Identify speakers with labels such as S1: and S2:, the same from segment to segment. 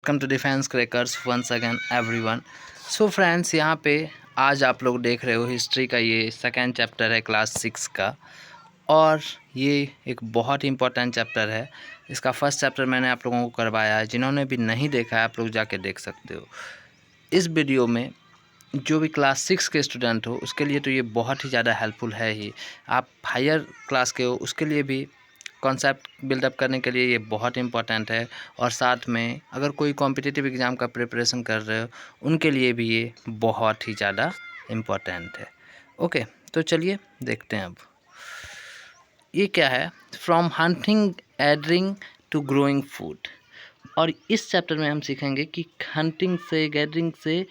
S1: Welcome to defence crackers once again everyone. So friends, यहाँ पे आज आप लोग देख रहे हो हिस्ट्री का ये सेकेंड चैप्टर है क्लास 6 का, और ये एक बहुत ही इम्पोर्टेंट चैप्टर है। इसका फर्स्ट चैप्टर मैंने आप लोगों को करवाया है, जिन्होंने भी नहीं देखा है आप लोग जाके देख सकते हो। इस वीडियो में जो भी क्लास 6 के स्टूडेंट हो उसके लिए तो ये बहुत ही ज़्यादा हेल्पफुल है ही। आप हायर क्लास के हो उसके लिए भी कॉन्सेप्ट बिल्डअप करने के लिए ये बहुत इंपॉर्टेंट है, और साथ में अगर कोई कॉम्पिटिटिव एग्ज़ाम का प्रिपरेशन कर रहे हो उनके लिए भी ये बहुत ही ज़्यादा इम्पॉर्टेंट है। ओके, तो चलिए देखते हैं अब ये क्या है। From hunting gathering to growing food. और इस चैप्टर में हम सीखेंगे कि हंटिंग से गैदरिंग से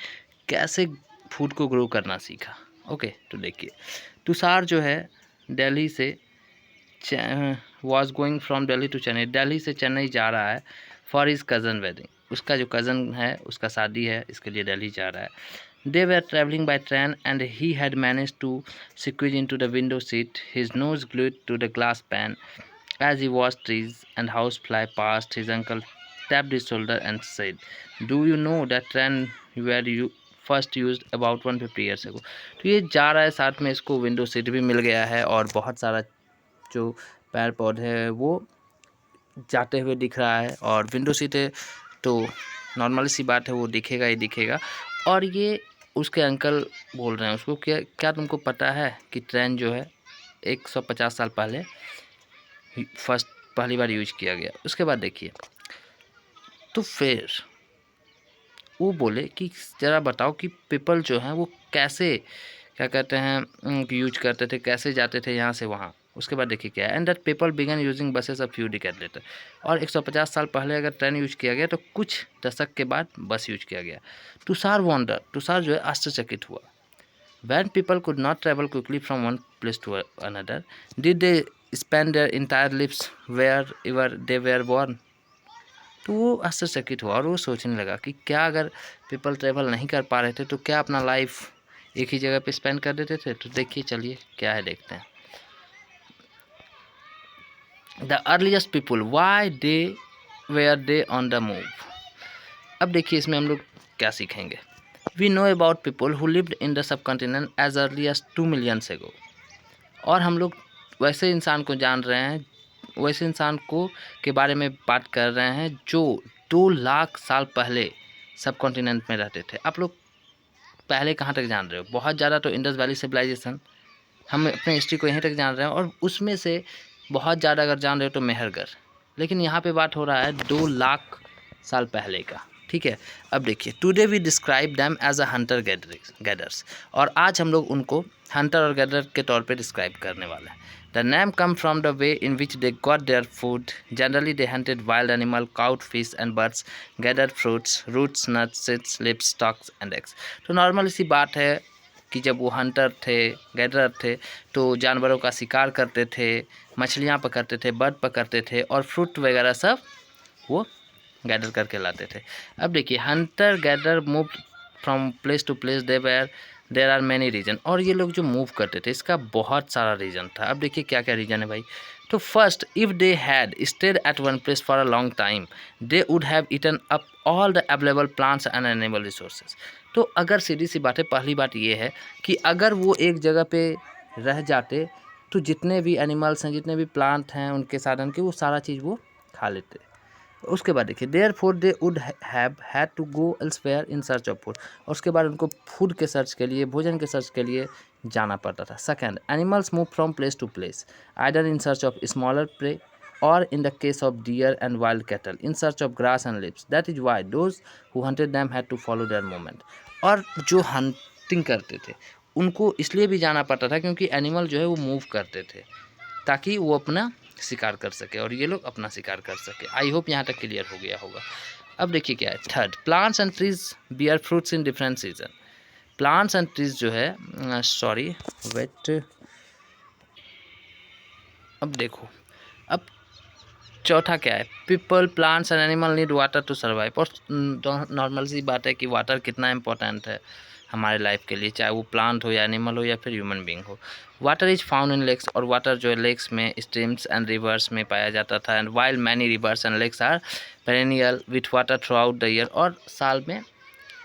S1: कैसे फूड को ग्रो करना सीखा। ओके, तो देखिए तुषार जो है दिल्ली से was going from Delhi to Chennai, Delhi से चेन्नई जा रहा है फॉर हिज कज़न वेडिंग। उसका जो कज़न है उसका शादी है, इसके लिए दिल्ली जा रहा है। They were travelling by train and he had managed to squeeze into the window seat, his nose glued to the glass pane. As he watched trees and housefly past, his uncle tapped his shoulder and said, "Do you know that train where you first use about 150 years ago?" तो ये जा रहा है, साथ में इसको window seat भी मिल गया है, और बहुत सारा जो पेड़ पौधे हैं वो जाते हुए दिख रहा है, और विंडो सीट है तो नॉर्मल सी बात है, वो दिखेगा ही दिखेगा। और ये उसके अंकल बोल रहे हैं उसको, क्या क्या तुमको पता है कि ट्रेन जो है 150 साल पहले पहली बार यूज किया गया। उसके बाद देखिए तो फिर वो बोले कि ज़रा बताओ कि पीपल जो हैं वो कैसे क्या कहते हैं यूज करते थे, कैसे जाते थे यहाँ से वहाँ। उसके बाद देखिए क्या है, and that people began using buses a few decade later. और 150 साल पहले अगर ट्रेन यूज किया गया तो कुछ दशक के बाद बस यूज किया गया। तुषार जो है आश्चर्यचकित हुआ। When people could not travel quickly from one place to another, did they spend their entire lives wherever they were born? तो वो आश्चर्यचकित हुआ और वो सोचने लगा कि क्या अगर पीपल ट्रेवल नहीं कर पा रहे थे तो क्या अपना लाइफ एक ही जगह पे स्पेंड कर देते थे। तो देखिए चलिए क्या है देखते हैं। The earliest people why they were they on the move. अब देखिए इसमें हम लोग क्या सीखेंगे। We know about people who lived in the subcontinent as early as 2 million ago. और हम लोग वैसे इंसान को जान रहे हैं, वैसे इंसान को के बारे में बात कर रहे हैं जो 2 लाख साल पहले सब कॉन्टिनेंट में रहते थे। आप लोग पहले कहाँ तक जान रहे हो? बहुत ज़्यादा तो इंडस वैली सिविलाइजेशन, हम अपने हिस्ट्री को यहीं तक जान रहे हैं, और उसमें से बहुत ज़्यादा अगर जान रहे हो तो मेहरगढ़। लेकिन यहाँ पे बात हो रहा है 2 लाख साल पहले का, ठीक है। अब देखिए today we describe them as a hunter gatherers, और आज हम लोग उनको हंटर और गैदर के तौर पे डिस्क्राइब करने वाले हैं। The name come from the way in which they got their food. Generally they hunted wild animal, caught, fish and birds, gathered fruits, roots, nuts, seeds, lips, stalks and eggs. तो normal सी बात है कि जब वो Hunter थे, gather थे, तो जानवरों का शिकार करते थे, मछलियाँ पकड़ते थे, बर्ड पकड़ते थे, और फ्रूट वगैरह सब वो गैदर करके लाते थे। अब देखिए hunter gather move from place to place, there are many reason. और ये लोग जो मूव करते थे इसका बहुत सारा रीज़न था। अब देखिए क्या क्या रीज़न है भाई। तो first, if they had stayed at one place for a long time, they would have eaten up all the available plants and animal resources. तो अगर सीधी सी बात है, पहली बात ये है कि अगर वो एक जगह पे रह जाते तो जितने भी एनिमल्स हैं, जितने भी प्लांट हैं उनके साधन के, वो सारा चीज़ वो खा लेते। उसके बाद देखिए therefore they would have had to go elsewhere in search of food. और उसके बाद उनको फूड के सर्च के लिए, भोजन के सर्च के लिए जाना पड़ता था। Second, animals move from place to place either in search of smaller prey, और in the case of deer and wild cattle in search of grass and leaves. That is why those who hunted them had to follow their movement. और जो hunting करते थे उनको इसलिए भी जाना पड़ता था क्योंकि एनिमल जो है वो मूव करते थे ताकि वो अपना शिकार कर सके और ये लोग अपना शिकार कर सके। आई होप यहाँ तक क्लियर हो गया होगा। अब देखिए क्या है। Third, plants and trees bear fruits in different season. Plants and trees जो है अब देखो, अब चौथा क्या है, people plants and animal need water to survive. और नॉर्मल सी बात है कि वाटर कितना इंपॉर्टेंट है हमारे लाइफ के लिए, चाहे वो प्लांट हो या एनिमल हो या फिर ह्यूमन बींग हो। Water is found in lakes, और वाटर जो है लेक्स में, स्ट्रीम्स एंड रिवर्स में पाया जाता था। And while many rivers and lakes are perennial with water throughout the year, और साल में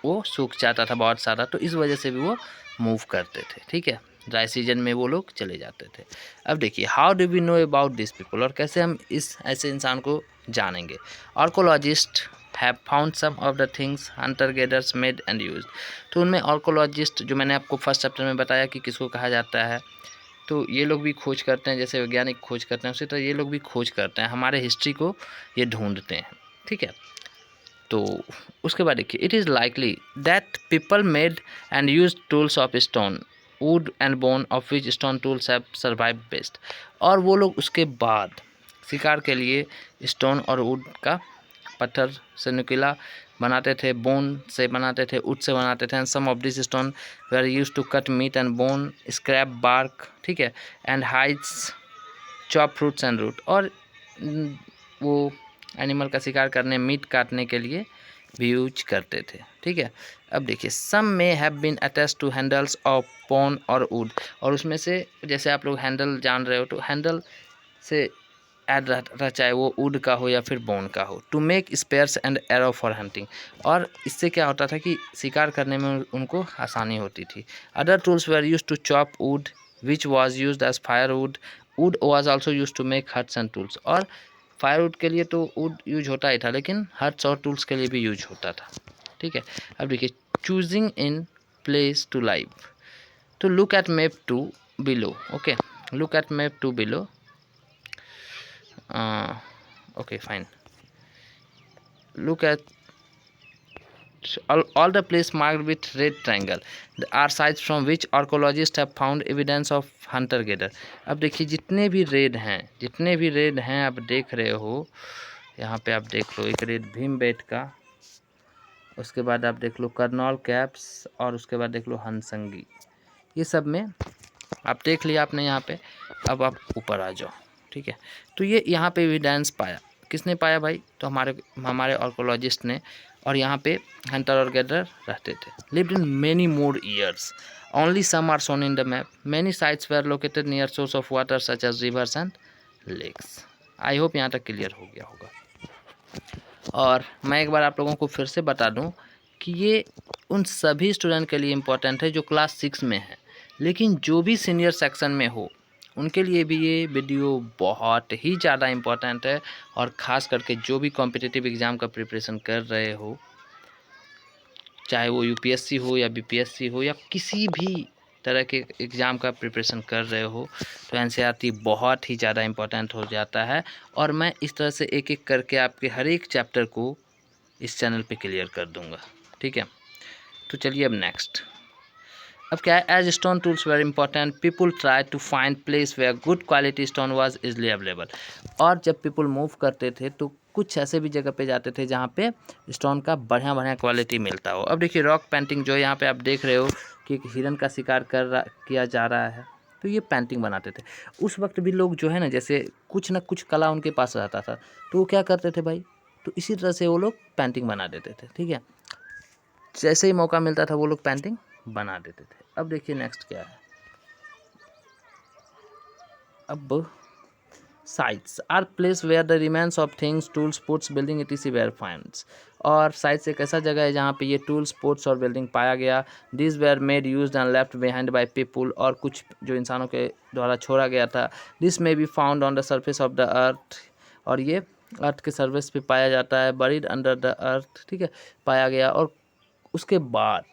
S1: वो सूख जाता था बहुत सारा, तो इस वजह से भी वो मूव करते थे। ठीक है, ड्राई सीजन में वो लोग चले जाते थे। अब देखिए how do we know about this people, और कैसे हम इस ऐसे इंसान को जानेंगे। Archaeologist have found some of the things hunter gatherers made and use. तो उनमें आर्कोलॉजिस्ट, जो मैंने आपको फर्स्ट चैप्टर में बताया कि किसको कहा जाता है, तो ये लोग भी खोज करते हैं, जैसे वैज्ञानिक खोज करते हैं उसी तरह ये लोग भी खोज करते हैं, हमारे हिस्ट्री को ये ढूंढते हैं। ठीक है, तो उसके बाद देखिए it is likely that people made and use tools of stone would and bone of which stone tools have survive best. और वो लोग उसके बाद शिकार के लिए स्टोन और वुड का, पत्थर से नुकीला बनाते थे, बोन से बनाते थे, वुड से बनाते थे, and some of this stone were use to cut meat and bone, scrape bark, ठीक है, and hides, chop fruits and root. और वो एनिमल का शिकार करने, मीट काटने के लिए भी यूज करते थे। ठीक है, अब देखिए some may have been attached to handles of bone और वुड, और उसमें से जैसे आप लोग हैंडल जान रहे हो, तो हैंडल से ऐड रहता, चाहे वो वुड का हो या फिर बोन का हो, to make spears and arrow for hunting. और इससे क्या होता था कि शिकार करने में उनको आसानी होती थी। Other tools were use to chop wood which was use as firewood, wood was also use to make huts and tools. और फायरवुड के लिए तो वुड यूज होता ही था, लेकिन हट्स और टूल्स के लिए भी यूज होता था। ठीक है, अब देखिए choosing in place to live, तो look at map 2 below. Okay, look at map 2 below. Okay, fine. Look at all the place marked with red triangle are sites from which archaeologists have found evidence of hunter gatherer। अब देखिए जितने भी red हैं आप देख रहे हो, यहाँ पे आप देख लो एक रेड भीमबेटका, उसके बाद आप देख लो कर्नल कैप्स, और उसके बाद देख लो हनसंगी। ये सब में आप देख लिया आपने यहाँ पे। अब आप ऊपर आ जाओ। ठीक है, तो ये यहाँ पे एविडेंस पाया, किसने पाया भाई, तो हमारे आर्कोलॉजिस्ट ने। और यहाँ पे हंटर और गैदरर रहते थे। Lived in many more years, only some are shown in the map, many sites were located near source of water such as rivers and lakes. I hope यहाँ तक क्लियर हो गया होगा। और मैं एक बार आप लोगों को फिर से बता दूं कि ये उन सभी स्टूडेंट के लिए इम्पोर्टेंट है जो क्लास 6 में है, लेकिन जो भी सीनियर सेक्शन में हो उनके लिए भी ये वीडियो बहुत ही ज़्यादा इम्पोर्टेंट है। और ख़ास करके जो भी कॉम्पिटिटिव एग्ज़ाम का प्रिपरेशन कर रहे हो, चाहे वो यूपीएससी हो या बीपीएससी हो या किसी भी तरह के एग्ज़ाम का प्रिपरेशन कर रहे हो, तो एनसीईआरटी बहुत ही ज़्यादा इम्पोर्टेंट हो जाता है। और मैं इस तरह से एक एक करके आपके हर एक चैप्टर को इस चैनल पे क्लियर कर दूंगा। ठीक है, तो चलिए अब नेक्स्ट। अब क्या है, as stone tools were important people try to find place where good quality stone was easily available. और जब पीपल मूव करते थे तो कुछ ऐसे भी जगह पे जाते थे जहाँ पे स्टोन का बढ़िया क्वालिटी मिलता हो। अब देखिए रॉक पेंटिंग, जो यहाँ पे आप देख रहे हो कि एक हिरन का शिकार किया जा रहा है, तो ये पेंटिंग बनाते थे। उस वक्त भी लोग जो है ना, जैसे कुछ ना कुछ कला उनके पास रहता था, तो वो क्या करते थे भाई, तो इसी तरह से वो लोग पेंटिंग बना देते थे। ठीक है, जैसे ही मौका मिलता था वो लोग पेंटिंग बना देते थे। अब देखिए नेक्स्ट क्या है। अब sites are place where the remains of things tools pots building etc were finds. और साइट्स एक ऐसा जगह है जहाँ पे ये टूल्स पोर्ट्स और बिल्डिंग पाया गया। This were made used and left behind by people, और कुछ जो इंसानों के द्वारा छोड़ा गया था। This may be found on the surface of the earth, और ये अर्थ के सर्फेस पे पाया जाता है। बरीड अंडर द अर्थ, ठीक है, पाया गया। और उसके बाद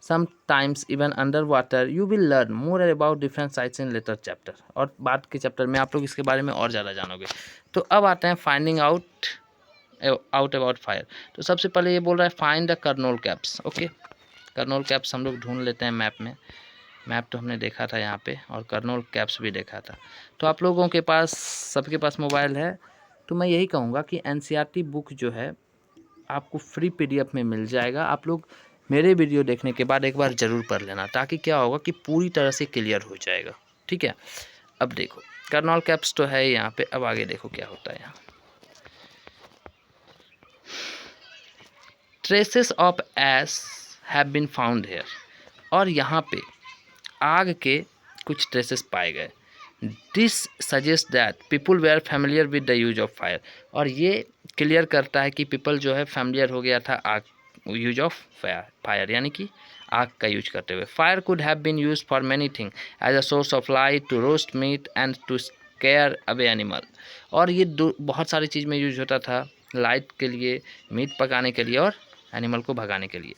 S1: sometimes even underwater you will learn more about different sites in later chapter, और बाद के चैप्टर में आप लोग इसके बारे में और ज़्यादा जानोगे। तो अब आते हैं फाइंडिंग आउट अबाउट फायर। तो सबसे पहले ये बोल रहा है find the Kurnool caves. Okay, Kurnool caves हम लोग ढूंढ लेते हैं मैप में। मैप तो हमने देखा था यहाँ पे, और कर्नल कैप्स भी देखा था। तो आप लोगों के पास, सबके पास मोबाइल है, तो मैं यही कहूँगा कि एनसीईआरटी बुक जो है आपको फ्री पीडीएफ में मिल जाएगा। आप लोग मेरे वीडियो देखने के बाद एक बार ज़रूर पढ़ लेना, ताकि क्या होगा कि पूरी तरह से क्लियर हो जाएगा। ठीक है, अब देखो कर्नल कैप्स तो है यहाँ पे। अब आगे देखो क्या होता है यहाँ। Traces of ash have been found here, और यहाँ पे आग के कुछ ट्रेसेस पाए गए। This suggest that people were familiar with the use of fire, और ये क्लियर करता है कि पीपल जो है फैमिलियर हो गया था आग, यूज ऑफ फायर यानी कि आग का यूज करते हुए। Fire could have been use for many thing as a source of light, to roast meat and to scare away animal, और ये बहुत सारी चीज़ में यूज होता था, लाइट के लिए, मीट पकाने के लिए और एनिमल को भगाने के लिए।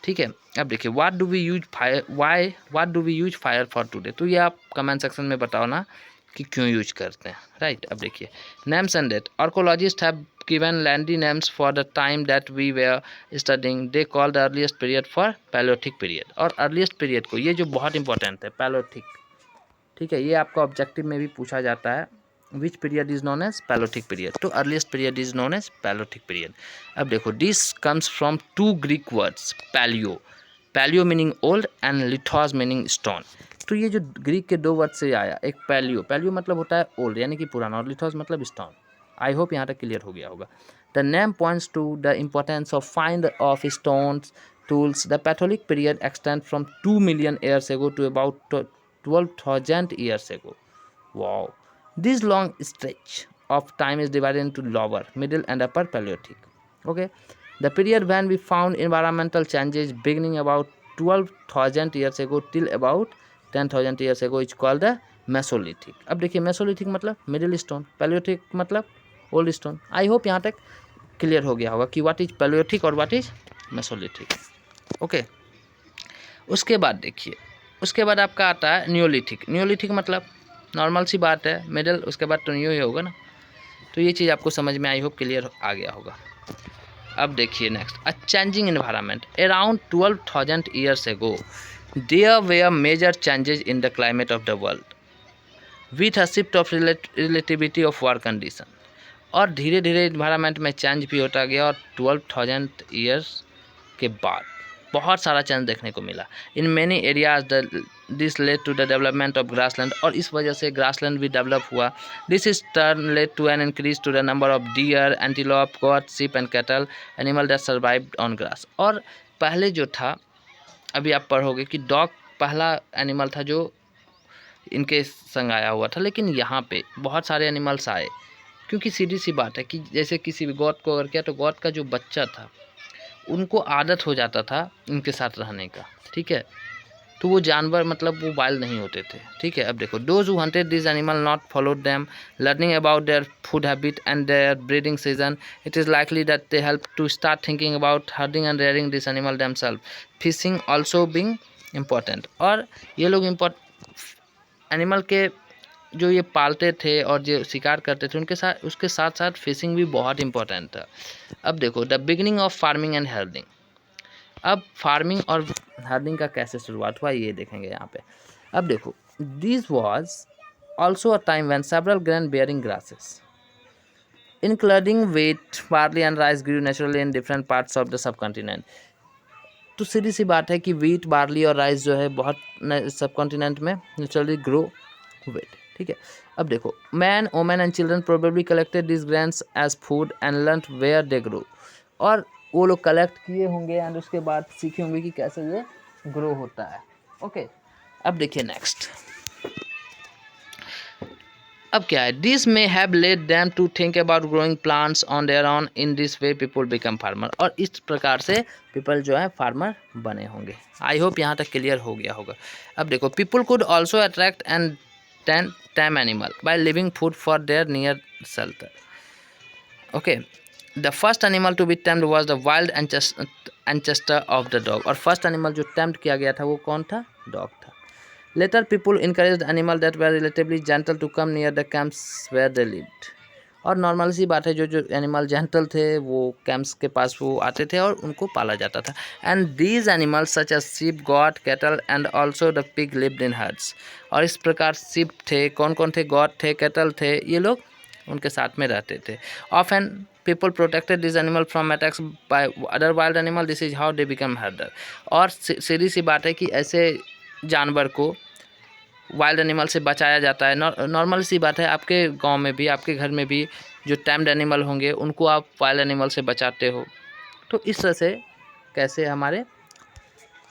S1: ठीक है, अब देखिए what do we use fire, what do we use fire for today, तो ये आप कमेंट सेक्शन में बताओ ना कि क्यों यूज करते हैं, राइट। अब देखिए names and date, archaeologist have given lengthy names for the time that we were studying. They call the earliest period for Paleolithic period, और earliest period को, ये जो बहुत इंपॉर्टेंट है Paleolithic, ठीक है, ये आपका ऑब्जेक्टिव में भी पूछा जाता है, which period is known as Palaeolithic period, तो earliest period is known as Palaeolithic period. अब देखो this comes from two Greek words, palaeo, palaeo meaning old and lithos meaning stone, तो ये जो ग्रीक के दो वर्ड से आया, एक पैलियो, पैलियो मतलब होता है ओल्ड यानी कि पुराना, और लिथोस मतलब स्टोन। आई होप यहाँ तक क्लियर हो गया होगा। The name points to the importance of find of stones tools. The Paleolithic period extends from 2 million years ago to about 12,000 years ago. Wow. This long stretch of time is divided into lower, middle and upper Paleolithic. Okay. The period when we found environmental changes beginning about 12,000 years ago till about 10,000 years ago is called the Mesolithic. अब देखिए Mesolithic मतलब middle stone, Paleolithic मतलब old stone. आई hope यहाँ तक clear हो गया होगा कि व्हाट इज Paleolithic और व्हाट इज Mesolithic। ओके उसके बाद देखिए, उसके बाद आपका आता है न्यूलिथिक। न्यूलिथिक मतलब नॉर्मल सी बात है, मिडल, उसके बाद तो न्यू ही होगा ना, तो ये चीज़ आपको समझ में आई होप क्लियर आ गया होगा। अब देखिए next, a changing environment. Around 12,000 years ago there were major changes in the climate of the world with a shift of relativity of war condition, और धीरे धीरे इन्वायरमेंट में चेंज भी होता गया, और 12,000 ईयर्स के बाद बहुत सारा चेंज देखने को मिला। In many areas this led to the development of grassland, और इस वजह से ग्रासलैंड भी डेवलप हुआ। This is turn led to an increase to the number of deer, antelope, goat, sheep and cattle, animal that survived on grass. और पहले जो था, अभी आप पढ़ोगे कि डॉग पहला एनिमल था जो इनके संग आया हुआ था, लेकिन यहाँ पे बहुत सारे एनिमल्स आए, क्योंकि सीधी सी बात है कि जैसे किसी भी गॉट को अगर किया तो गॉट का जो बच्चा था उनको आदत हो जाता था इनके साथ रहने का, ठीक है, तो वो जानवर मतलब वो वाइल्ड नहीं होते थे, ठीक है। अब देखो those who hunted this animal not followed them, learning about their food habit and their breeding season, it is likely that they help to start thinking about herding and rearing this animal themself, fishing also being important. और ये लोग animal के जो ये पालते थे और जो शिकार करते थे उनके साथ, उसके साथ साथ फिशिंग भी बहुत इंपॉर्टेंट था। अब देखो the beginning of farming and herding. अब फार्मिंग और हर्डिंग का कैसे शुरुआत हुआ ये देखेंगे यहाँ पे। अब देखो this was also a time when several grain bearing grasses including wheat, barley and rice grew naturally in different parts of the subcontinent. तो सीधी सी बात है कि व्हीट, बार्ली और राइस जो है बहुत सब कॉन्टिनेंट में नेचुरली ग्रो हुए थे, ठीक है। अब देखो man, women and children probably collected this grains as food and learned where they grow, और वो लोग कलेक्ट किए होंगे एंड उसके बाद सीखे होंगे कि कैसे ये ग्रो होता है। ओके अब देखिए नेक्स्ट, अब क्या है, this may have led them to think about growing plants on their own, in this way people become farmer, और इस प्रकार से पीपल जो है फार्मर बने होंगे। आई होप यहाँ तक क्लियर हो गया होगा। अब देखो people could also attract and tame animal by leaving food for their near shelter. Okay, the first animal to be tamed was the wild ancestor of the dog, और first animal जो tamed किया गया था वो कौन था, dog था। Later people encouraged animal that were relatively gentle to come near the camps where they lived, और नॉर्मल सी बात है जो एनिमल जेंटल थे वो कैंप्स के पास वो आते थे और उनको पाला जाता था। And these animals such as sheep, goat, cattle and also the pig lived in herds, और इस प्रकार शीप थे, कौन कौन थे, गॉट थे, कैटल थे, ये लोग उनके साथ में रहते थे। Often people protected this animal from attacks by other wild animal, this is how they become हर्डर। और सीधी सी बात है कि ऐसे जानवर को वाइल्ड एनिमल से बचाया जाता है। नॉर्मल सी बात है, आपके गांव में भी, आपके घर में भी जो टैम्ड एनिमल होंगे उनको आप वाइल्ड एनिमल से बचाते हो। तो इस तरह से कैसे हमारे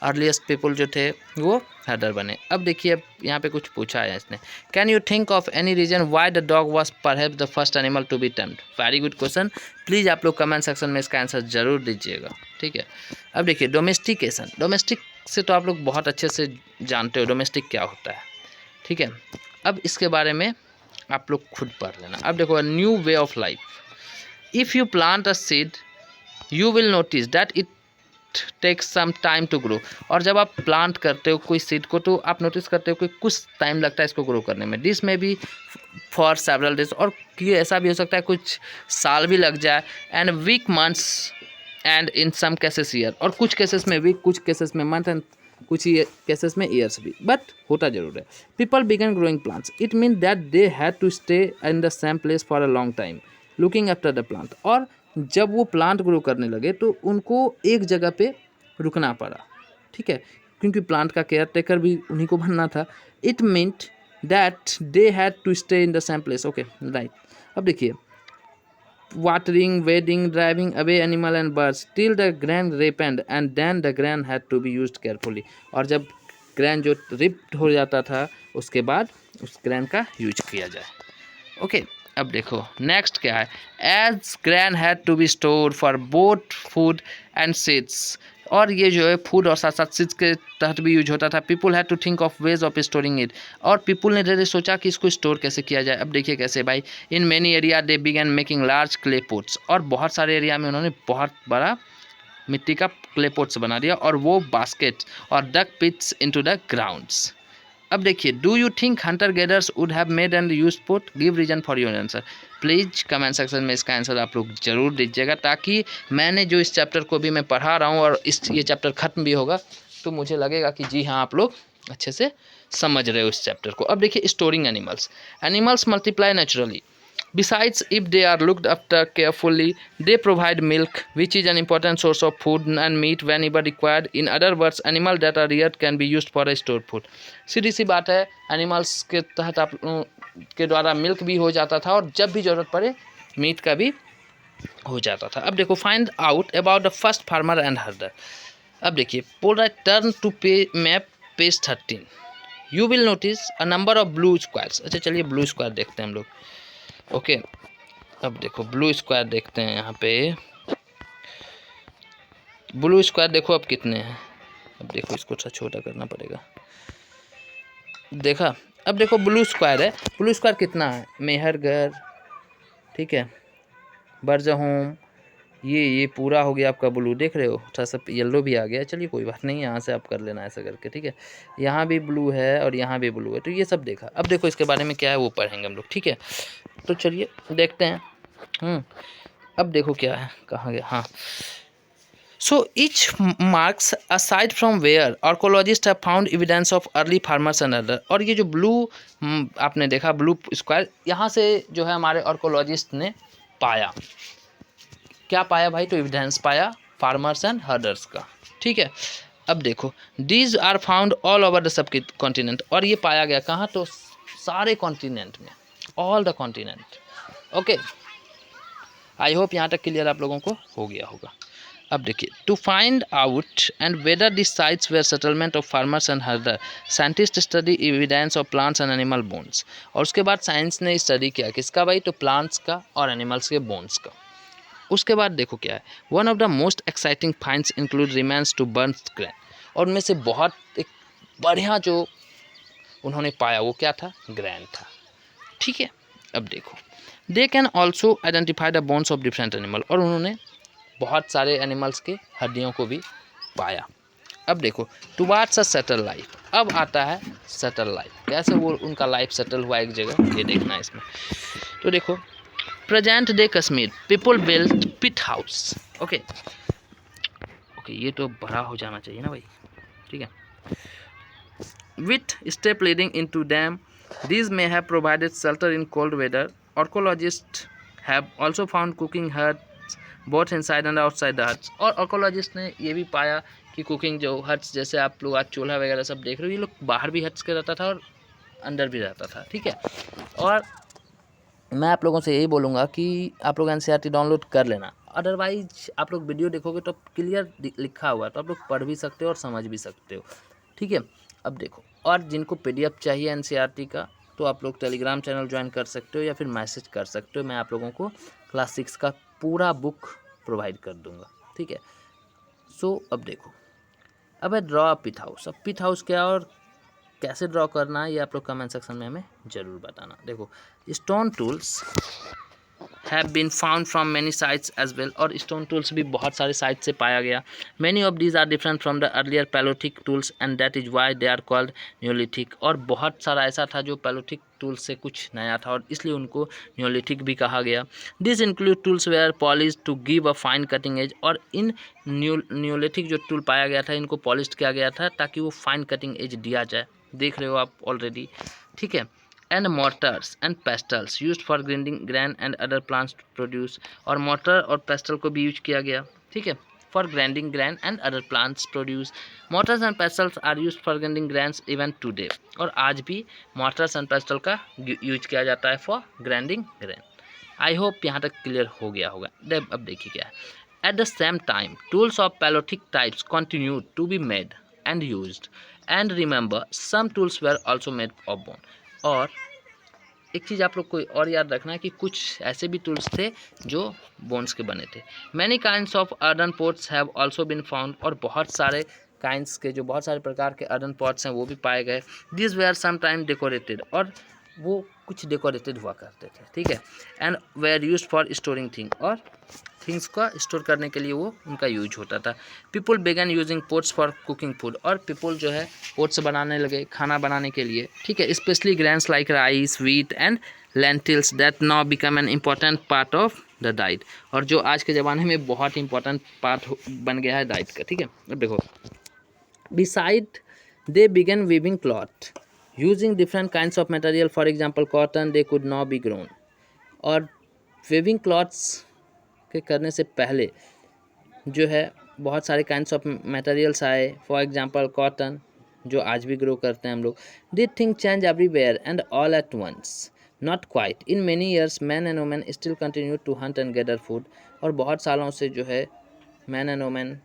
S1: अर्लीस्ट पीपल जो थे वो हर्डर बने। अब देखिए, अब यहाँ पे कुछ पूछा है इसने, can you think of any reason why the dog was perhaps the first animal to be tamed. Very good question, please आप लोग कमेंट सेक्शन में इसका आंसर जरूर दीजिएगा, ठीक है। अब देखिए डोमेस्टिकेशन, डोमेस्टिक से तो आप लोग बहुत अच्छे से जानते हो डोमेस्टिक क्या होता है, ठीक है। अब इसके बारे में आप लोग खुद पढ़ लेना। अब देखो, new way of life, if you plant a seed you will notice that it takes some time to grow. और जब आप प्लांट करते हो कोई सीड को तो आप नोटिस करते हो कि कुछ टाइम लगता है इसको ग्रो करने में। दिस में बी फॉर सेवरल डेज, और ये ऐसा भी हो सकता है कुछ साल भी लग जाए, and week months and in some cases year, और कुछ केसेस में वीक, कुछ केसेस में मंथ, एंड कुछ केसेस में ईयर्स भी, बट होता जरूर है। People began growing plants, it mean that they had to stay in the same place for a long time looking after the plant. और जब वो प्लांट ग्रो करने लगे तो उनको एक जगह पे रुकना पड़ा, ठीक है, क्योंकि प्लांट का केयर टेकर भी उन्हीं को बनना था। It meant that they had to stay in the same place, okay right. अब देखिए, watering, weeding, driving away animal and birds till the grain ripened and then the grain had to be used carefully। और जब gran जो ripped हो जाता था उसके बाद उस ग्रैन का यूज किया जाए, ओके। अब देखो नेक्स्ट क्या है, as grain had to be stored for both food and seeds. और ये जो है फूड और साथ साथ सीड्स के तहत भी यूज होता था। People had to think of ways of storing it, और पीपल ने धीरे सोचा कि इसको स्टोर कैसे किया जाए। अब देखिए कैसे भाई, in many area they began making large clay pots, और बहुत सारे एरिया में उन्होंने बहुत बड़ा मिट्टी का क्ले पोट्स बना दिया, और वो बास्केट और dug pits into the grounds. अब देखिए, do you think hunter gatherers would have made and use pot, give reason for your answer. Please comment section में इसका आंसर आप लोग जरूर दीजिएगा, ताकि मैंने जो इस चैप्टर को भी मैं पढ़ा रहा हूँ और ये चैप्टर खत्म भी होगा तो मुझे लगेगा कि जी हाँ आप लोग अच्छे से समझ रहे हो इस चैप्टर को। अब देखिए, storing animals, animals multiply naturally. Besides, if they are looked after carefully, they provide milk, which is an important source of food, and meat whenever required. In other words, animals that are reared can be used for a stored food. सीधी सी बात है, animals के तहत आप के द्वारा milk भी हो जाता था, और जब भी ज़रूरत पड़े मीट का भी हो जाता था। अब देखो, find out about the first farmer and herder. अब देखिए, बोल रहा है turn to map page 13, you will notice a number of blue squares. अच्छा चलिए ब्लू स्क्वायर देखते हैं हम लोग, ओके। अब देखो ब्लू स्क्वायर देखते हैं, यहाँ पे ब्लू स्क्वायर देखो अब कितने हैं। अब देखो इसको थोड़ा छोटा करना पड़ेगा, देखा। अब देखो ब्लू स्क्वायर है, ब्लू स्क्वायर कितना है, मेहरगढ़, ठीक है, बरजहोम, ये पूरा हो गया आपका ब्लू, देख रहे हो, थोड़ा सा येलो भी आ गया। चलिए कोई बात नहीं, यहाँ से आप कर लेना ऐसा करके, ठीक है। यहाँ भी ब्लू है और यहाँ भी ब्लू है, तो ये सब देखा। अब देखो इसके बारे में क्या है वो पढ़ेंगे हम लोग, ठीक है। तो चलिए देखते हैं। अब देखो क्या है, कहाँ गया, हाँ। So each marks a site from where archaeologist have found evidence of early farmers and other. और ये जो ब्लू आपने देखा ब्लू स्क्वायर, यहाँ से जो है हमारे आर्कोलॉजिस्ट ने पाया, क्या पाया भाई, तो एविडेंस पाया फार्मर्स एंड हर्डर्स का, ठीक है। अब देखो, these are found all over the subcontinent, और ये पाया गया कहाँ, तो सारे कॉन्टिनेंट में, all the continent, okay. I hope यहाँ तक क्लियर आप लोगों को हो गया होगा। अब देखिए, to find out and whether this sites were settlement of farmers and herder, scientist study evidence of plants and animal bones. और उसके बाद साइंस ने स्टडी किया किसका भाई, तो प्लांट्स का और एनिमल्स के बोन्स का। उसके बाद देखो क्या है, one of the most exciting finds include remains to burn grain. और उनमें से बहुत एक बढ़िया जो उन्होंने पाया वो क्या था, ग्रैन था, ठीक है। अब देखो, they can also identify the bones of different animal, और उन्होंने बहुत सारे एनिमल्स के हड्डियों को भी पाया। अब देखो, टुवार्ड्स अ सेटल लाइफ, अब आता है सेटल लाइफ, कैसे वो उनका लाइफ सेटल हुआ एक जगह, ये देखना है इसमें। तो देखो, present day Kashmir people build pit house, okay, ये तो बड़ा हो जाना चाहिए ना भाई, ठीक है। With step leading into dam, these may have provided shelter in cold weather. Archaeologists have also found cooking huts both inside and outside the huts. और archaeologists ने ये भी पाया कि कुकिंग जो हट्स, जैसे आप लोग आज चूल्हा वगैरह सब देख रहे हो, ये लोग बाहर भी हट्स के रहता था और अंदर भी रहता था, ठीक है। और मैं आप लोगों से यही बोलूँगा कि आप लोग NCERT डाउनलोड कर लेना, अदरवाइज आप लोग वीडियो देखोगे तो क्लियर लिखा हुआ है, तो आप लोग पढ़ भी सकते हो और समझ भी सकते हो, ठीक है। अब देखो, और जिनको PDF चाहिए एनसीईआरटी का, तो आप लोग टेलीग्राम चैनल ज्वाइन कर सकते हो या फिर मैसेज कर सकते हो, मैं आप लोगों को क्लास 6 का पूरा बुक प्रोवाइड कर दूंगा, ठीक है। सो अब देखो, अब है ड्रॉ अ पिथ हाउस। अब पिथ हाउस क्या और कैसे ड्रॉ करना है ये आप लोग कमेंट सेक्शन में हमें ज़रूर बताना। देखो, stone tools have been found from many sites as well, और स्टोन टूल्स भी बहुत सारे साइट से पाया गया। Many of these are different from the earlier Palaeolithic tools and that is why they are called Neolithic. और बहुत सारा ऐसा था जो पैलोथिक टूल्स से कुछ नया था और इसलिए उनको न्योलिथिक भी कहा गया। This include tools were polish to give a fine cutting edge, और इन न्योलिथिक जो टूल पाया गया था इनको पॉलिश किया गया था ताकि वो फाइन कटिंग एज दिया जाए, देख रहे हो आप ऑलरेडी, ठीक है। And mortars and pestles used for grinding grain and other plants to produce, और मोर्टर और पेस्टल को भी यूज किया गया, ठीक है, for grinding grain and other plants produce. Mortars and pestles are used for grinding grains even today, और आज भी मोर्टर्स एंड पेस्टल का यूज किया जाता है for grinding grain. I hope यहाँ तक क्लियर हो गया होगा। अब देखिए क्या है। At the same time tools of Palaeolithic types continued to be made and used, and remember some tools were also made of bone। और एक चीज़ आप लोग को और याद रखना है कि कुछ ऐसे भी टूल्स थे जो बोन्स के बने थे। Many kinds of earthen pots have also been found, और बहुत सारे काइंड्स के जो बहुत सारे प्रकार के अर्दन पॉट्स हैं वो भी पाए गए। दिस वेयर समटाइम डेकोरेटेड, और वो कुछ डेकोरेटेड हुआ करते थे, ठीक है। And were used for storing thing, और थिंग्स का स्टोर करने के लिए वो उनका यूज होता था। People began using pots for cooking food, और पीपल जो है पोट्स बनाने लगे खाना बनाने के लिए, ठीक है। Specially grains like rice, wheat and lentils that now become an important part of the diet, और जो आज के ज़माने में बहुत इंपॉर्टेंट पार्ट बन गया है डाइट का, ठीक है। अब देखो, beside they began weaving cloth using different kinds of material, for example cotton they could now be grown. और वीविंग क्लॉथ्स के करने से पहले जो है बहुत सारे काइंड्स ऑफ मटेरियल्स आए, फॉर एग्जांपल कॉटन जो आज भी ग्रो करते हैं हम लोग। This thing change everywhere and all at once, not quite. In many years man and women still continue to hunt and gather food, और बहुत सालों से जो है man and women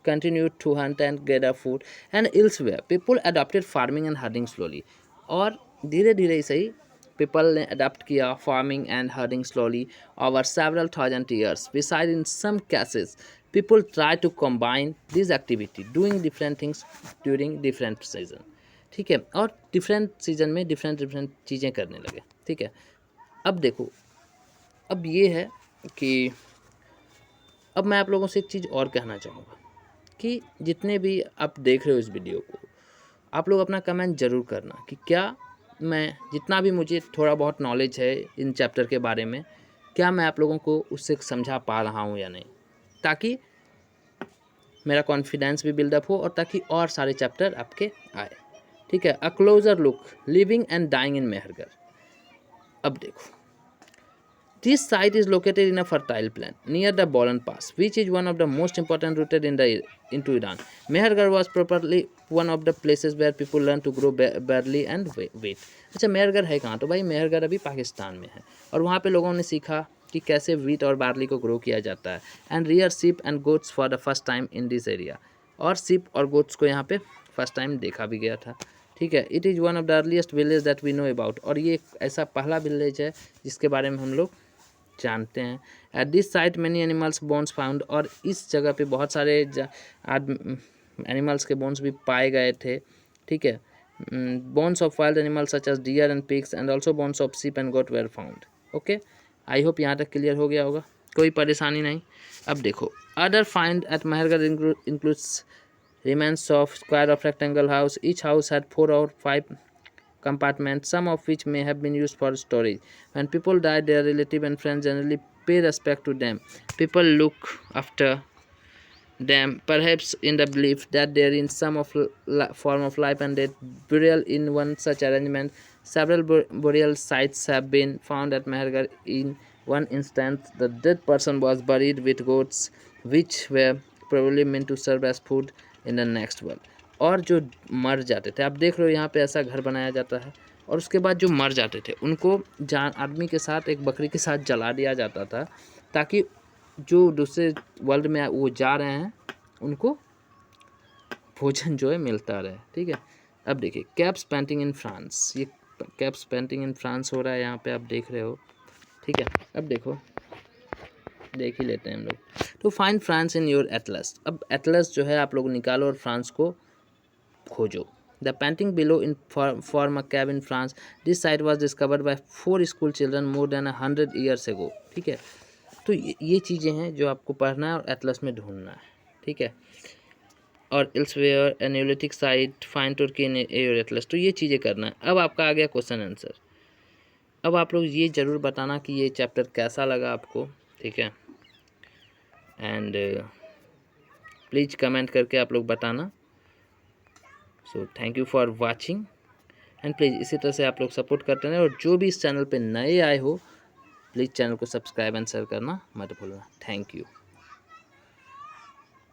S1: continue to hunt and gather food. And elsewhere people adopted farming and herding slowly, और धीरे धीरे से ही पीपल ने अडॉप्ट किया farming and herding slowly over several thousand years. Beside in some cases people try to combine this activity doing different things during different season, ठीक है। और डिफरेंट सीजन में डिफरेंट चीज़ें करने लगे, ठीक है। अब देखो, अब ये है कि अब मैं आप लोगों से एक चीज़ और कहना चाहूँगा कि जितने भी आप देख रहे हो इस वीडियो को, आप लोग अपना कमेंट ज़रूर करना कि क्या मैं जितना भी मुझे थोड़ा बहुत नॉलेज है इन चैप्टर के बारे में, क्या मैं आप लोगों को उससे समझा पा रहा हूँ या नहीं, ताकि मेरा कॉन्फिडेंस भी बिल्डअप हो और ताकि और सारे चैप्टर आपके आए, ठीक है। A closer look living and dying in Mehrgarh. अब देखो, this site is located in a fertile plain near the Bolan Pass, which is one of the most important routes into Iran. Mehergarh was probably one of the places where people learned to grow barley and wheat. अच्छा, मेहरगढ़ है कहाँ? तो भाई मेहरगढ़ अभी पाकिस्तान में है, और वहाँ पे लोगों ने सीखा कि कैसे व्हीट और बार्ली को ग्रो किया जाता है। And rear ship and goats for the first time in this area, और शिप और गोट्स को यहाँ पे फर्स्ट टाइम देखा भी गया था, ठीक है। It is one of the earliest village that we know about, और ये ऐसा पहला विलेज है जिसके बारे में हम लोग जानते हैं। At this site many animals bones found, और इस जगह पे बहुत सारे एनिमल्स के बोन्स भी पाए गए थे, ठीक है। Bones of wild animals such as deer and pigs and also bones of sheep and goat were found. Okay, I hope यहाँ तक क्लियर हो गया होगा, कोई परेशानी नहीं। अब देखो, other find at Mehrgarh includes remains of square of rectangle house. Each house had 4 or 5 compartments, some of which may have been used for storage. When people die, their relatives and friends generally pay respect to them. People look after them, perhaps in the belief that they are in some form of life and death. Burial in one such arrangement. Several burial sites have been found at Mehergarh. In one instance, the dead person was buried with goats, which were probably meant to serve as food in the next world. और जो मर जाते थे, आप देख रहे हो यहाँ पे ऐसा घर बनाया जाता है, और उसके बाद जो मर जाते थे उनको आदमी के साथ एक बकरी के साथ जला दिया जाता था, ताकि जो दूसरे वर्ल्ड में वो जा रहे हैं उनको भोजन जो है मिलता रहे, ठीक है। अब देखिए कैप्स पेंटिंग इन फ्रांस, ये कैप्स पेंटिंग इन फ्रांस हो रहा है, यहाँ पे आप देख रहे हो, ठीक है। अब देखो देख ही लेते हैं हम लोग। तो find France in your Atlas, अब एटलस जो है आप लोग निकालो और फ्रांस को खोजो। The painting below in form a cab in France, this site was discovered by 4 school children more than 100 years ago, ठीक है। तो ये चीज़ें हैं जो आपको पढ़ना है और एटलस में ढूंढना है, ठीक है। और एल्सवेयर एनालिटिक साइट फाइंड तुर्की इन योर एटलस, तो ये चीज़ें करना है। अब आपका आ गया क्वेश्चन आंसर। अब आप लोग ये ज़रूर बताना कि ये चैप्टर कैसा लगा आपको, ठीक है। एंड प्लीज़ कमेंट करके आप लोग बताना। So thank you for watching and please इसी तरह से आप लोग सपोर्ट करते रहें, और जो भी इस चैनल पे नए आए हो प्लीज़ चैनल को सब्सक्राइब एंड शेयर करना मत भूलना। Thank you.